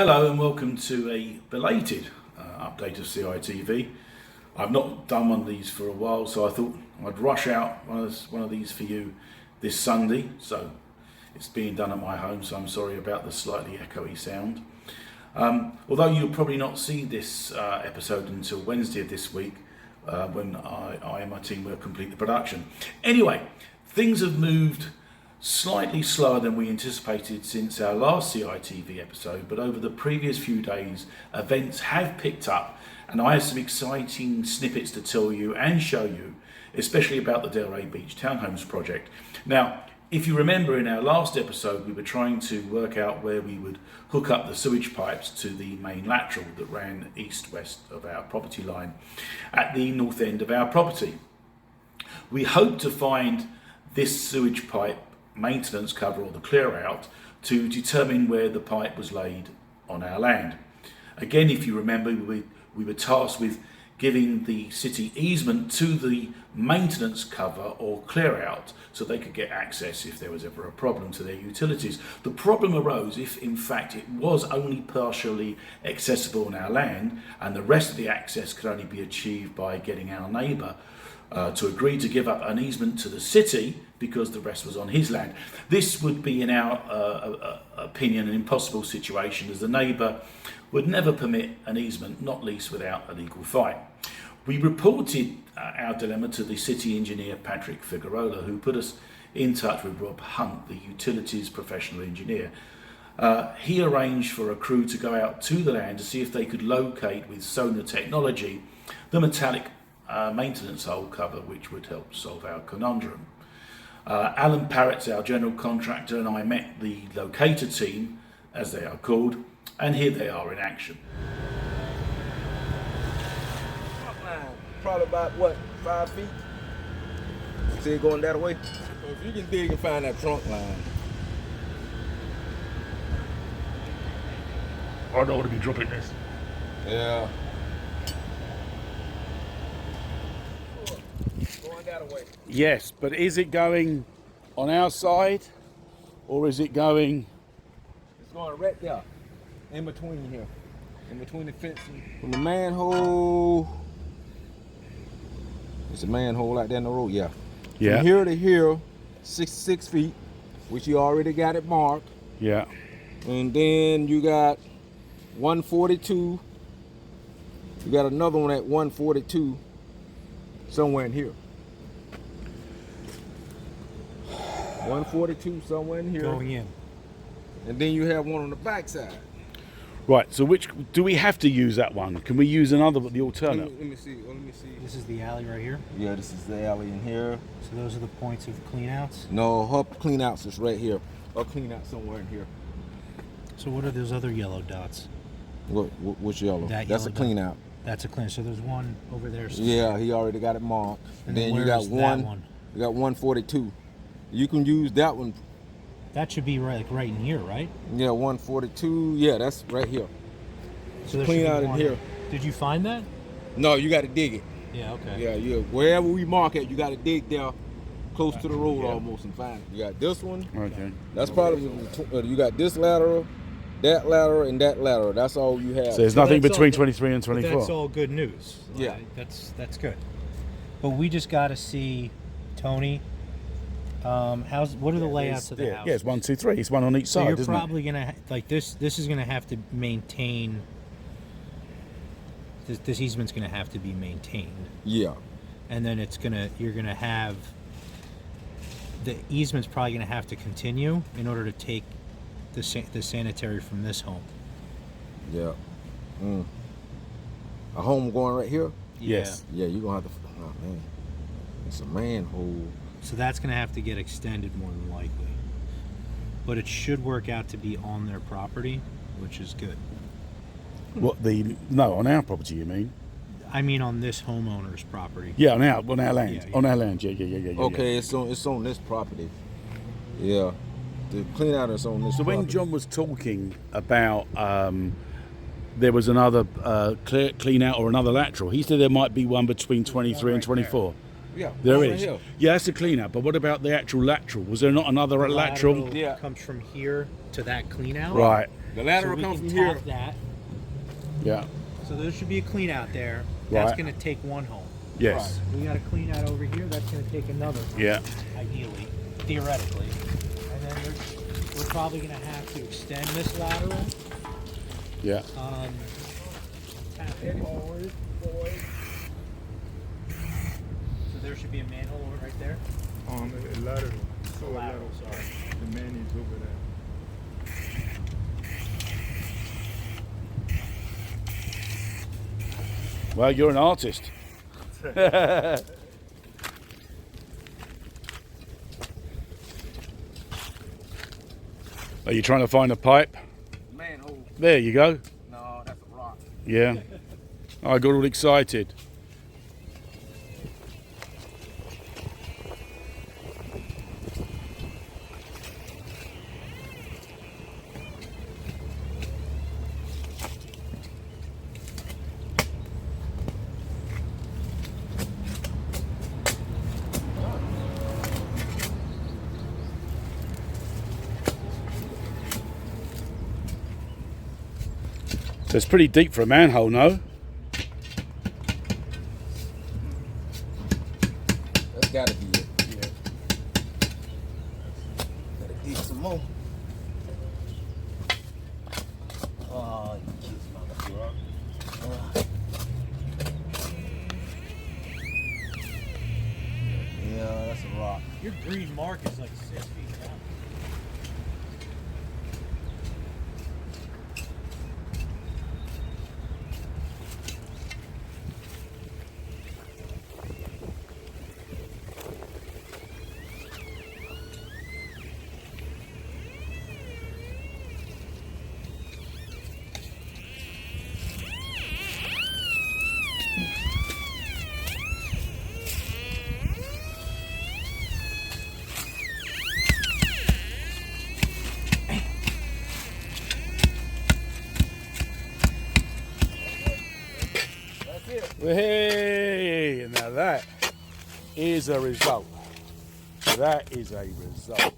Hello and welcome to a belated update of CITV. I've not done one of these for a while, so I thought I'd rush out one of these for you this Sunday. So it's being done at my home, so I'm sorry about the slightly echoey sound. Although you'll probably not see this episode until Wednesday of this week, when I and my team will complete the production. Anyway, things have moved slightly slower than we anticipated since our last CITV episode, but over the previous few days events have picked up and I have some exciting snippets to tell you and show you, especially about the Delray Beach Townhomes project. Now, if you remember, in our last episode we were trying to work out where we would hook up the sewage pipes to the main lateral that ran east-west of our property line at the north end of our property. We hope to find this sewage pipe maintenance cover, or the clear out, to determine where the pipe was laid on our land. Again, if you remember, we were tasked with giving the city easement to the maintenance cover or clear out so they could get access if there was ever a problem to their utilities. The problem arose if in fact it was only partially accessible on our land and the rest of the access could only be achieved by getting our neighbour to agree to give up an easement to the city because the rest was on his land. This would be, in our opinion, an impossible situation, as the neighbour would never permit an easement, not least without a legal fight. We reported our dilemma to the city engineer Patrick Figueroa, who put us in touch with Rob Hunt, the utilities professional engineer. He arranged for a crew to go out to the land to see if they could locate with sonar technology the metallic maintenance hole cover, which would help solve our conundrum. Alan Parrott's our general contractor, and I met the locator team, as they are called, and here they are in action. Probably about what, 5 feet? See it going that way? So if you can dig and find that trunk line. I don't want to be dropping this. Yeah. Going that way. Yes, but is it going on our side or is it going? It's going right there, in between here, in between the fence and the manhole. It's a manhole out there in the road, yeah. Yeah. From here to here, 6 feet, which you already got it marked. Yeah. And then you got 142. You got another one at 142 somewhere in here. 142 somewhere in here. Going in. And then you have one on the back side. Right, so which do we have to use? That one? Can we use another, the alternate? Let me see. This is the alley right here. Yeah, this is the alley in here. So those are the points of cleanouts. No, her cleanouts is right here. Her cleanout somewhere in here. So what are those other yellow dots? What's yellow? That That's yellow a cleanout. That's a clean. So there's one over there. Yeah, he already got it marked. And then you where got is one. that one? You got 142. You can use that one. That should be right in here, right? Yeah, 142. Yeah, that's right here. So there Clean should be out in one. here. Did you find that? No, you got to dig it. Yeah. Okay. Yeah. Wherever we mark it, you got to dig there, close to the road almost, and find it. You got this one. Okay. That's probably you got this lateral, that lateral, and that lateral. That's all you have. So there's nothing that's between all- 23 and But 24. that's all good news. Yeah. Right? That's good. But we just got to see, Tony. What are the layouts of the house? Yeah, it's 1, 2, 3. It's one on each So side, you're isn't probably gonna like this. This is gonna have to maintain. This easement's gonna have to be maintained, Yeah. and then you're gonna have. The easement's probably gonna have to continue in order to take the sanitary from this home. Yeah. A home going right here. Yes. Yeah, you're gonna have to. Oh man, it's a manhole. So that's gonna have to get extended more than likely, but it should work out to be on their property, which is good. No, on our property, you mean? I mean, on this homeowner's property. Yeah, on our land. Yeah. On our land. Yeah. Okay, it's on this property. Yeah. The clean out is on this. So when property. John was talking about there was another clean out or another lateral, he said there might be one between 23 and 24. Yeah, There right is. here. Yeah, that's a clean out. But what about the actual lateral? Was there not another lateral? Yeah. Comes from here to that clean out. Right. The lateral we comes can from here. tap that. Yeah. So there should be a clean out there. That's Right. going to take one home. Yes. We got a clean out over here. That's going to take another home. Yeah. Ideally, theoretically. And then we're probably going to have to extend this lateral. Yeah. Tap it forward. So there should be a manhole right there. A lateral. So a Lateral, sorry. The man is over there. Well, you're an artist. Are you trying to find a pipe? Manhole. There you go. No, that's a rock. Yeah. I got all excited. So it's pretty deep for a manhole, no? That's gotta be it. Yeah. Gotta dig some more. Oh, you kids, motherfucker. Yeah, that's a rock. Your green mark is like 6 feet down. Hey, now that is a result. That is a result.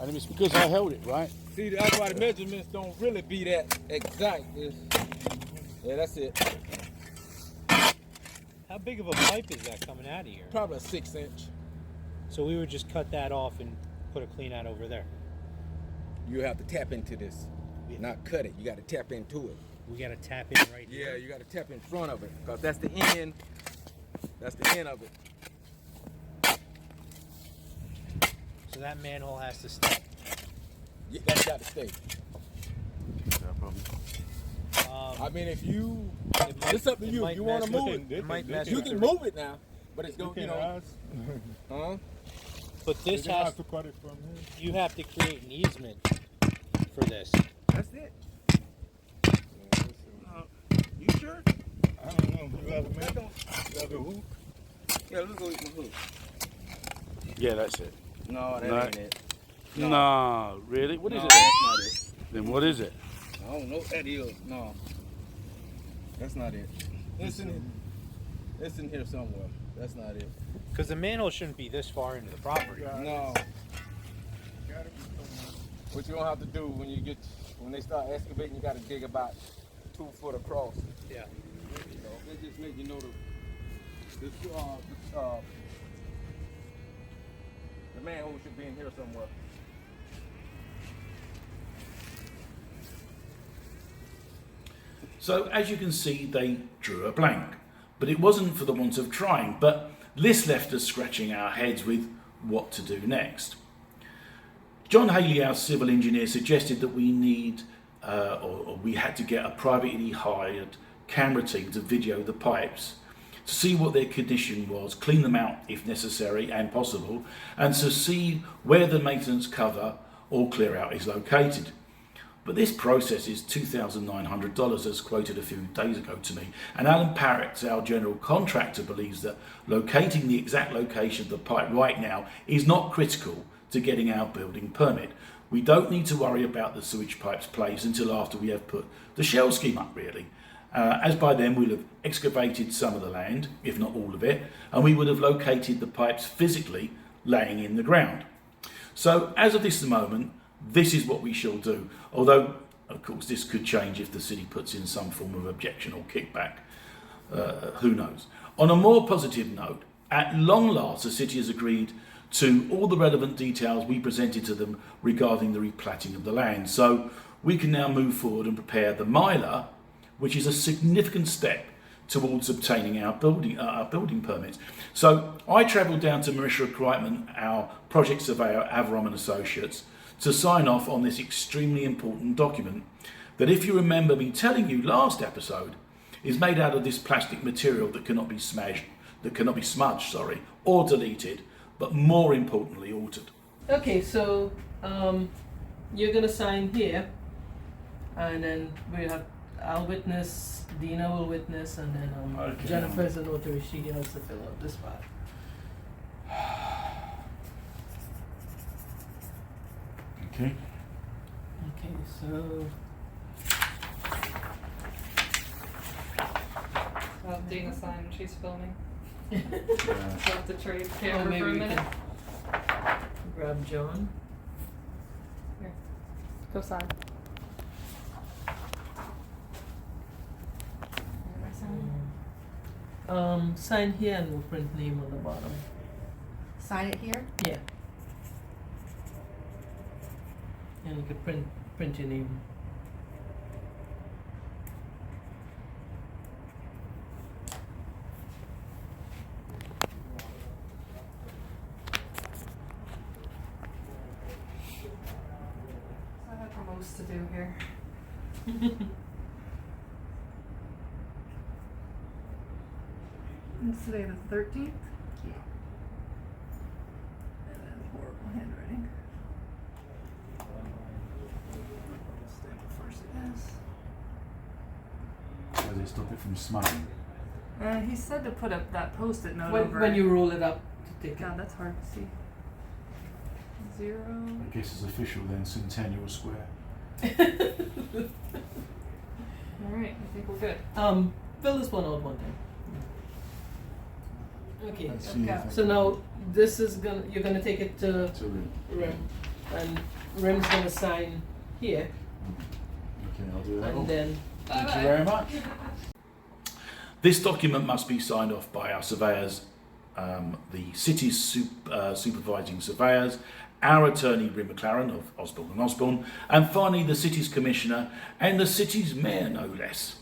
And it's because I held it, right? See, that's why the measurements don't really be that exact. Yeah, that's it. How big of a pipe is that coming out of here? Probably a 6-inch. So we would just cut that off and put a clean out over there. You have to tap into this, not cut it. You got to tap into it. We got to tap in right here. Yeah, you got to tap in front of it, because that's the end. That's the end of it. So that manhole has to stay. Yeah, that's got to stay. I mean, if you, it's up to you. If you want to move it, It might mess you with can the- move it now. But it's going, you know, huh? But this They has have to cut it from here. you have to create an easement for this. That's it. You sure? I don't know. You have a man? You have a hook? Yeah, let's go with my hook. Yeah, that's it. No, that No. ain't it. No, really? What is No, it? that's not it. Then what is it? I don't know what that is. No, that's not it. It's in here somewhere. That's not it. Because the manhole shouldn't be this far into the property. No. Gotta be somewhere. What you gonna have to do when they start excavating, you gotta dig about 2 foot across. Yeah. So they just make you know the manhole should be in here somewhere. So as you can see, they drew a blank. But it wasn't for the want of trying, but this left us scratching our heads with what to do next. John Haley, our civil engineer, suggested that we need, or we had to get a privately hired camera team to video the pipes, to see what their condition was, clean them out if necessary and possible, and to see where the maintenance cover or clear out is located. But this process is $2,900, as quoted a few days ago to me. And Alan Parrott, our general contractor, believes that locating the exact location of the pipe right now is not critical to getting our building permit. We don't need to worry about the sewage pipe's place until after we have put the shell scheme up, really. As by then we'll have excavated some of the land, if not all of it, and we would have located the pipes physically laying in the ground. So as of this moment, this is what we shall do. Although Of course, this could change if the city puts in some form of objection or kickback. Who knows? On a more positive note, at long last, the city has agreed to all the relevant details we presented to them regarding the replatting of the land. So we can now move forward and prepare the miler, which is a significant step towards obtaining our building permits. So I travelled down to Marisha Kreitman, our project surveyor, Averom and Associates, to sign off on this extremely important document that, if you remember me telling you last episode, is made out of this plastic material that cannot be smudged, or deleted, but more importantly, altered. Okay, so you're gonna sign here, and then I'll witness, Dina will witness, and then Okay. Jennifer's the notary, she has to fill out this part. Okay. Okay, so Well, Dina sign when she's filming. Yeah. We'll have to trade camera maybe for a we minute. can grab John. Go sign. Sign here and we'll print name on the bottom. Sign it here? Yeah. And you can print your name. I have the most to do here. It's today the 13th? Yeah. And then horrible handwriting. Stamp it first, I guess. Does it stop it from smudging? He said to put up that post-it note over When it. you roll it up to take God, that's hard to see. 0. I guess it's official then, Centennial Square. it. Alright, I think we're good. Fill this one out one time. Okay. Let's see if I So can- now this is you're gonna take it to To Rim. Rim, and Rim's gonna sign here, Okay, I'll do that. and then Thank you very much. This document must be signed off by our surveyors, the city's supervising surveyors, our attorney Rim McLaren of Osborne and Osborne, and finally the city's commissioner and the city's mayor, no less.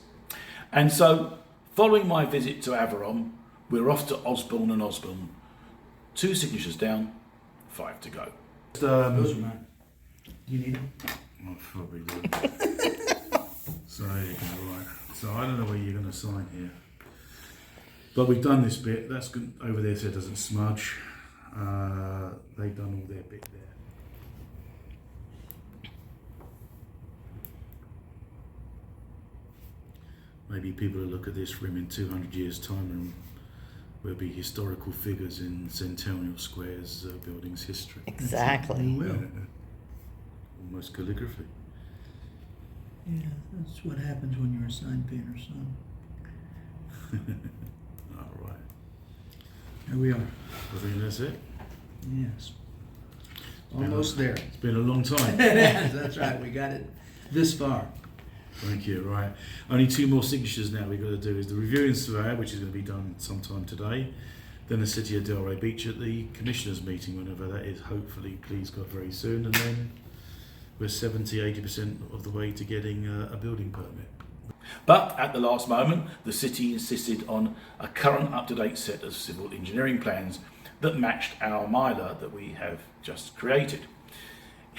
And so, following my visit to Averom, we're off to Osborne and Osborne. 2 signatures down, 5 to go. Those are mine. Do you need them? I probably do. So there you go, right. So I don't know where you're going to sign here. But we've done this bit. That's good. Over there so it doesn't smudge. They've done all their bit there. Maybe people will look at this Rim in 200 years' time and will be historical figures in Centennial Square's building's history. Exactly. You will. Almost calligraphy. Yeah, that's what happens when you're a sign painter, son. All right. Here we are. I think that's it. Yes. Almost there. It's been a long time. That's right. We got it this far. Thank you. Right. Only 2 more signatures now we've got to do is the reviewing surveyor, which is going to be done sometime today. Then the City of Delray Beach at the Commissioners' meeting, whenever that is, hopefully, please God, very soon. And then we're 70-80% of the way to getting a building permit. But at the last moment, the city insisted on a current up-to-date set of civil engineering plans that matched our miler that we have just created.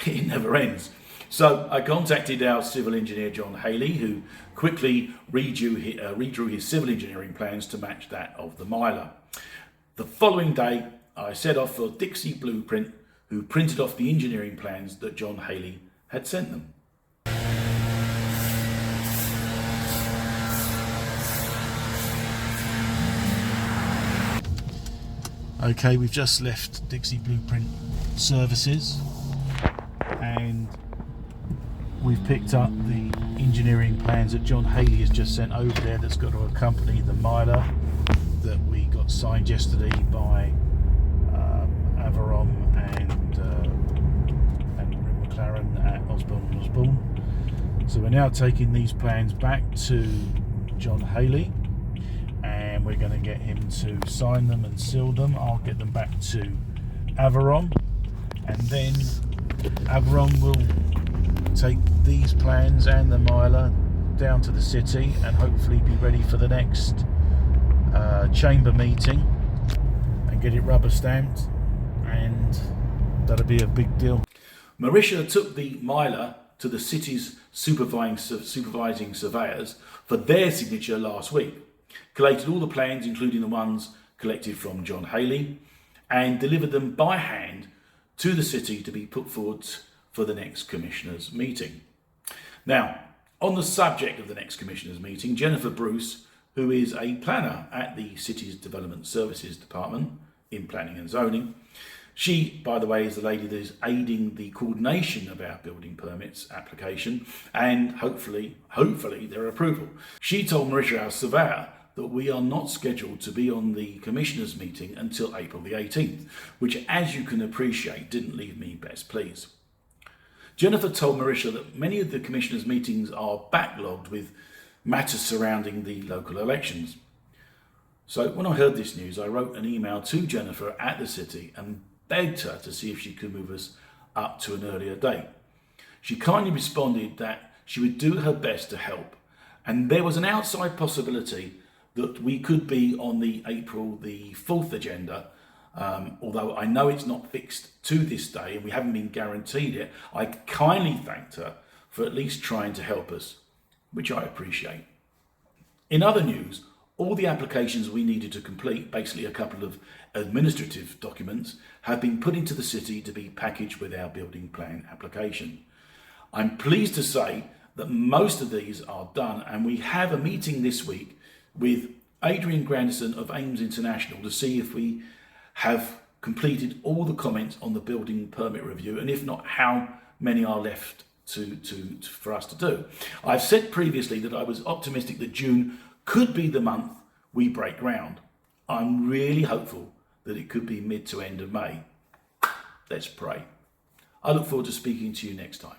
It never ends. So I contacted our civil engineer, John Haley, who quickly redrew his civil engineering plans to match that of the miler. The following day, I set off for Dixie Blueprint, who printed off the engineering plans that John Haley had sent them. Okay, we've just left Dixie Blueprint Services and we've picked up the engineering plans that John Haley has just sent over there that's got to accompany the miler that we got signed yesterday by Averom and Rim McLaren at Osborne and Osborne. So we're now taking these plans back to John Haley, and we're going to get him to sign them and seal them. I'll get them back to Averon, and then Averon will take these plans and the miler down to the city and hopefully be ready for the next chamber meeting and get it rubber stamped, and that'll be a big deal. Marisha took the miler to the city's supervising surveyors for their signature last week, collated all the plans including the ones collected from John Haley, and delivered them by hand to the city to be put forward for the next commissioners meeting. Now, on the subject of the next commissioners meeting, Jennifer Bruce, who is a planner at the city's Development Services Department in Planning and Zoning, she, by the way, is the lady that is aiding the coordination of our building permits application and hopefully their approval. She told Marisha, our surveyor, that we are not scheduled to be on the commissioners meeting until April the 18th, which, as you can appreciate, didn't leave me best pleased. Jennifer told Marisha that many of the commissioners' meetings are backlogged with matters surrounding the local elections. So when I heard this news, I wrote an email to Jennifer at the city and begged her to see if she could move us up to an earlier date. She kindly responded that she would do her best to help, and there was an outside possibility that we could be on the April the 4th agenda. Although I know it's not fixed to this day and we haven't been guaranteed it, I kindly thanked her for at least trying to help us, which I appreciate. In other news, all the applications we needed to complete, basically a couple of administrative documents, have been put into the city to be packaged with our building plan application. I'm pleased to say that most of these are done, and we have a meeting this week with Adrian Grandison of Ames International to see if we have completed all the comments on the building permit review, and if not, how many are left for us to do. I've said previously that I was optimistic that June could be the month we break ground. I'm really hopeful that it could be mid to end of May. Let's pray. I look forward to speaking to you next time.